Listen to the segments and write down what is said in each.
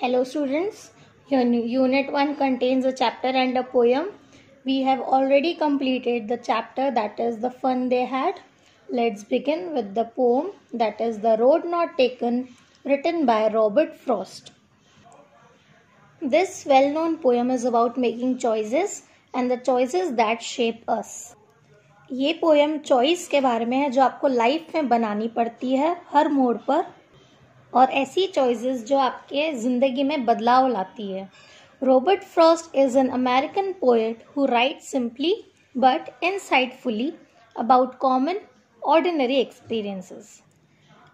Hello students, your unit 1 contains a chapter and a poem. We have already completed the chapter, that is the fun they had. Let's begin with the poem, that is The Road Not Taken, written by Robert Frost. This well-known poem is about making choices and the choices that shape us. ये poem choice के बारे में है जो आपको life में बनानी पड़ती है हर मोड़ पर, और ऐसी चॉइसेस जो आपके ज़िंदगी में बदलाव लाती है. Robert Frost is an American poet who right simply but insightfully about common ordinary experiences.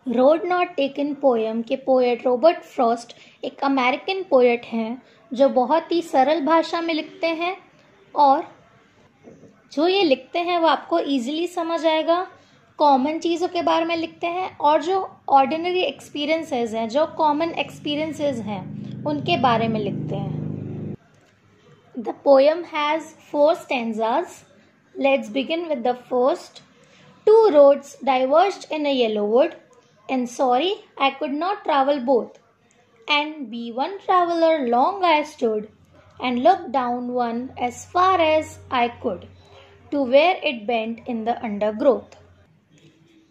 Road not taken poem के पोएट रॉबर्ट फ्रॉस्ट एक अमेरिकन पोएट हैं जो बहुत ही सरल भाषा में लिखते हैं, और जो ये लिखते हैं वो आपको ईजिली समझ आएगा. कॉमन चीज़ों के बारे में लिखते हैं और जो ऑर्डिनरी एक्सपीरियंसेस हैं, जो कॉमन एक्सपीरियंसेस हैं, उनके बारे में लिखते हैं. The poem has 4 stanzas. Let's begin with the first. 2 roads diverged in a yellow wood, and sorry I could not travel both. And be one traveler long I stood, and looked down one as far as I could, to where it bent in the undergrowth.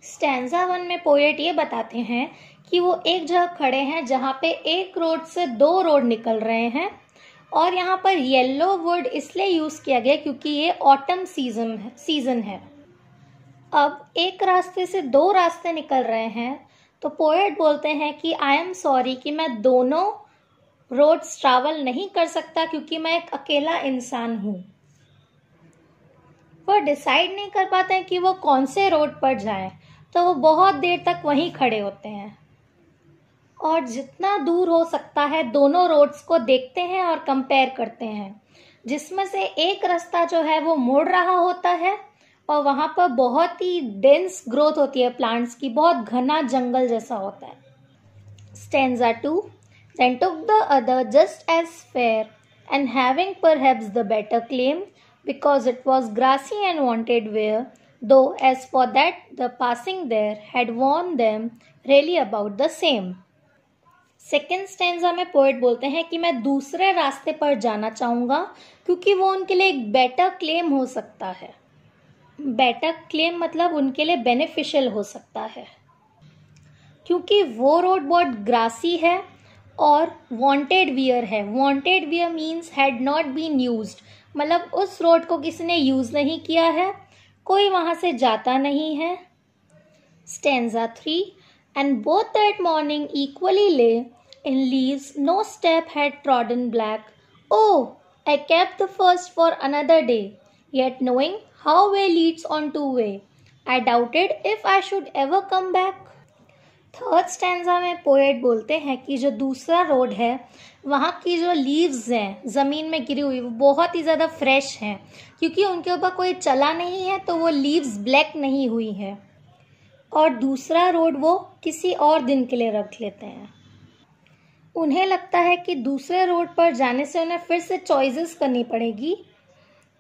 Stanza 1 में poet ये बताते हैं कि वो एक जगह खड़े हैं जहाँ पे एक रोड से 2 रोड निकल रहे हैं, और यहाँ पर येलो वुड इसलिए यूज़ किया गया क्योंकि ये ऑटम सीजन है. अब एक रास्ते से 2 रास्ते निकल रहे हैं, तो पोएट बोलते हैं कि आई एम सॉरी कि मैं दोनों रोड्स ट्रैवल नहीं कर सकता क्योंकि मैं एक अकेला इंसान हूँ. वो डिसाइड नहीं कर पाते हैं कि वो कौन से रोड पर जाएं, तो वो बहुत देर तक वहीं खड़े होते हैं और जितना दूर हो सकता है दोनों रोड्स को देखते हैं और कंपेयर करते हैं, जिसमें से एक रास्ता जो है वो मुड़ रहा होता है और वहाँ पर बहुत ही डेंस ग्रोथ होती है प्लांट्स की, बहुत घना जंगल जैसा होता है. Stanza 2. Then took the other just as fair, and having perhaps the better claim, because it was grassy and wanted wear, though as for that the passing there had warned them really about the same. Second stanza में poet बोलते हैं कि मैं दूसरे रास्ते पर जाना चाहूँगा क्योंकि वो उनके लिए एक बेटर क्लेम हो सकता है. बेटर क्लेम मतलब उनके लिए बेनिफिशियल हो सकता है, क्योंकि वो रोड बहुत ग्रासी है और वांटेड वियर है. Wanted wear means had not been used, मतलब उस रोड को किसी ने यूज़ नहीं किया है, कोई वहाँ से जाता नहीं है. Stanza 3. And both that morning equally lay in leaves, no step had trodden black. Oh, I kept the first for another day, yet knowing how way leads on to way, I doubted if I should ever come back. Third stanza में poet बोलते हैं कि जो दूसरा road है वहाँ की जो लीव्स हैं ज़मीन में गिरी हुई वो बहुत ही ज़्यादा फ्रेश हैं, क्योंकि उनके ऊपर कोई चला नहीं है तो वो लीव्स ब्लैक नहीं हुई है, और दूसरा रोड वो किसी और दिन के लिए रख लेते हैं. उन्हें लगता है कि दूसरे रोड पर जाने से उन्हें फिर से चॉइसेस करनी पड़ेगी,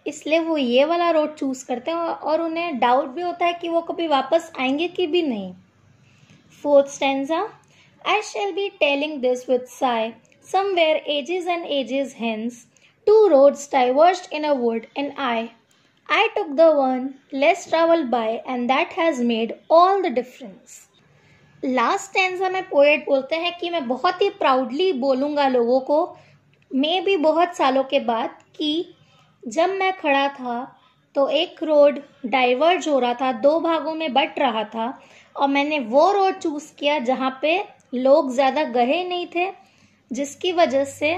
इसलिए वो ये वाला रोड चूज़ करते हैं, और उन्हें डाउट भी होता है कि वो कभी वापस आएंगे कि भी नहीं. Fourth stanza. I shall be telling this with sigh. Somewhere ages and ages hence, 2 roads diverged in a wood, and I took the one less traveled by, and that has made all the difference. Last stanza में poet बोलते हैं कि मैं बहुत ही proudly बोलूँगा लोगों को, मैं भी बहुत सालों के बाद, कि जब मैं खड़ा था तो एक रोड डाइवर्ज हो रहा था, 2 भागों में बट रहा था, और मैंने वो रोड चूज़ किया जहाँ पे लोग ज़्यादा गए नहीं थे, जिसकी वजह से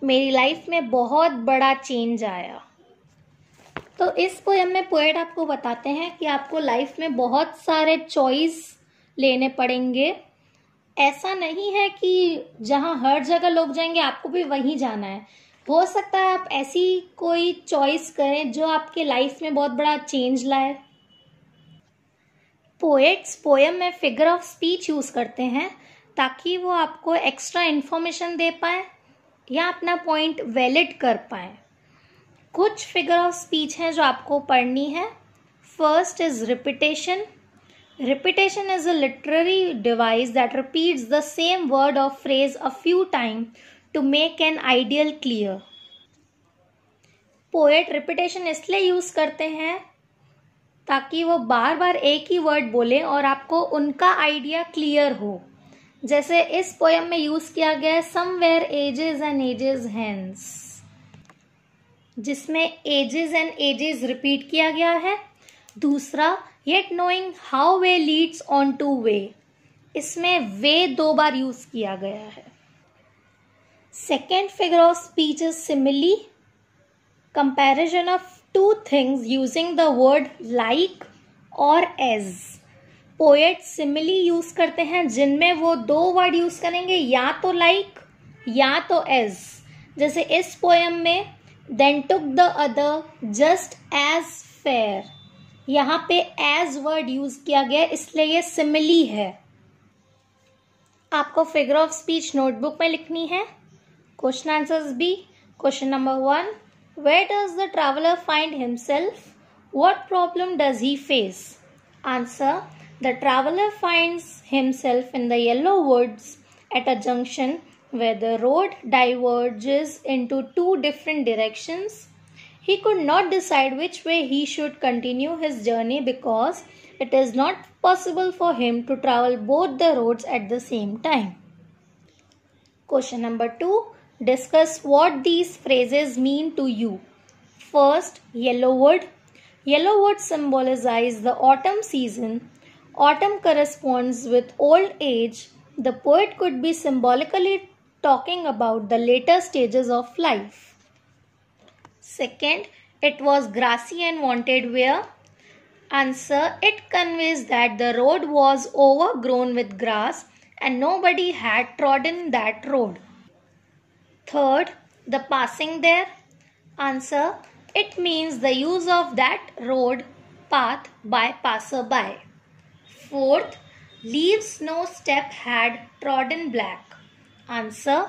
मेरी लाइफ में बहुत बड़ा चेंज आया. तो इस पोएम में पोएट आपको बताते हैं कि आपको लाइफ में बहुत सारे चॉइस लेने पड़ेंगे. ऐसा नहीं है कि जहाँ हर जगह लोग जाएंगे आपको भी वहीं जाना है. हो सकता है आप ऐसी कोई चॉइस करें जो आपके लाइफ में बहुत बड़ा चेंज लाए. पोएट्स पोएम में फिगर ऑफ स्पीच यूज़ करते हैं ताकि वो आपको एक्स्ट्रा इन्फॉर्मेशन दे पाएँ या अपना पॉइंट वैलिड कर पाएँ. कुछ फिगर ऑफ स्पीच हैं जो आपको पढ़नी है. First is repetition. Repetition is a literary device that repeats the same word or phrase a few times to make an ideal clear. Poet repetition इसलिए यूज करते हैं ताकि वो बार बार एक ही वर्ड बोले और आपको उनका आइडिया क्लियर हो. जैसे इस पोयम में यूज किया गया है somewhere ages and ages hence, जिसमें एजेस एंड एजेस रिपीट किया गया है. दूसरा yet knowing how way leads on to way, इसमें वे 2 बार यूज किया गया है. Second figure of speech is simile, comparison of 2 things using the word like और एज. पोएट सिमिली यूज करते हैं जिनमें वो 2 वर्ड यूज करेंगे, या तो लाइक या तो एज. जैसे इस पोएम में then took the other just as fair, यहाँ पे एज वर्ड यूज किया गया इसलिए ये सिमिली है. आपको फिगर ऑफ स्पीच नोटबुक में लिखनी है. Question answers B. Question number 1, where does the traveller find himself, what problem does he face. Answer, the traveller finds himself in the yellow woods at a junction where the road diverges into 2 different directions. He could not decide which way he should continue his journey because it is not possible for him to travel both the roads at the same time. Question number 2. Discuss what these phrases mean to you. First, yellowwood. Yellowwood symbolizes the autumn season. Autumn corresponds with old age. The poet could be symbolically talking about the later stages of life. Second, it was grassy and wanted wear. Answer, it conveys that the road was overgrown with grass and nobody had trodden that road. Third, the passing there. Answer, it means the use of that road path by passerby. Fourth, leaves no step had trodden black. Answer,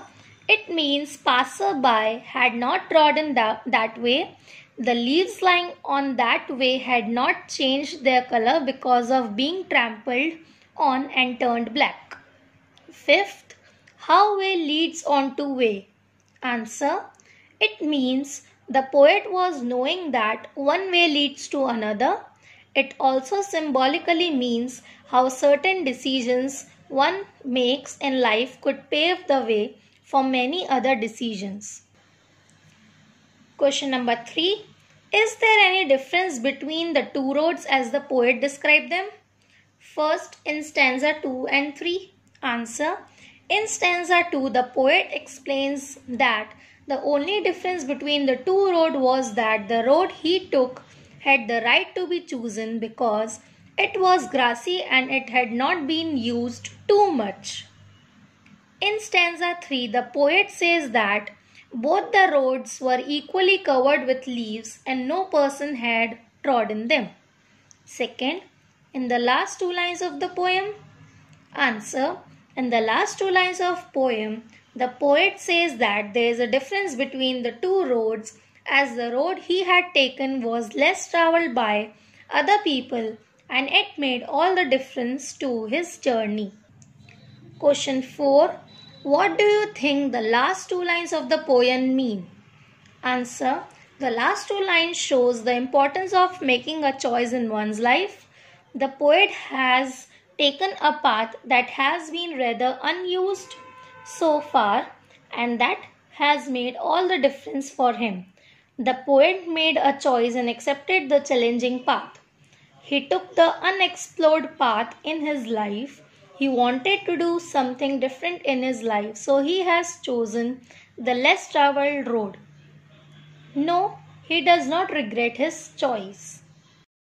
it means passerby had not trodden that way. The leaves lying on that way had not changed their color because of being trampled on and turned black. Fifth, how way leads on to way. Answer, it means the poet was knowing that one way leads to another. It also symbolically means how certain decisions one makes in life could pave the way for many other decisions. Question number 3. Is there any difference between the 2 roads as the poet described them? First, in stanza 2 and 3. Answer, in stanza 2, the poet explains that the only difference between the 2 roads was that the road he took had the right to be chosen because it was grassy and it had not been used too much. In stanza 3, the poet says that both the roads were equally covered with leaves and no person had trodden them. Second, in the last 2 lines of the poem. Answer, in the last 2 lines of poem, the poet says that there is a difference between the 2 roads as the road he had taken was less traveled by other people and it made all the difference to his journey. Question 4. What do you think the last 2 lines of the poem mean? Answer, the last 2 lines shows the importance of making a choice in one's life. The poet has taken a path that has been rather unused so far and that has made all the difference for him. The poet made a choice and accepted the challenging path. He took the unexplored path in his life. He wanted to do something different in his life, so he has chosen the less traveled road. No, he does not regret his choice.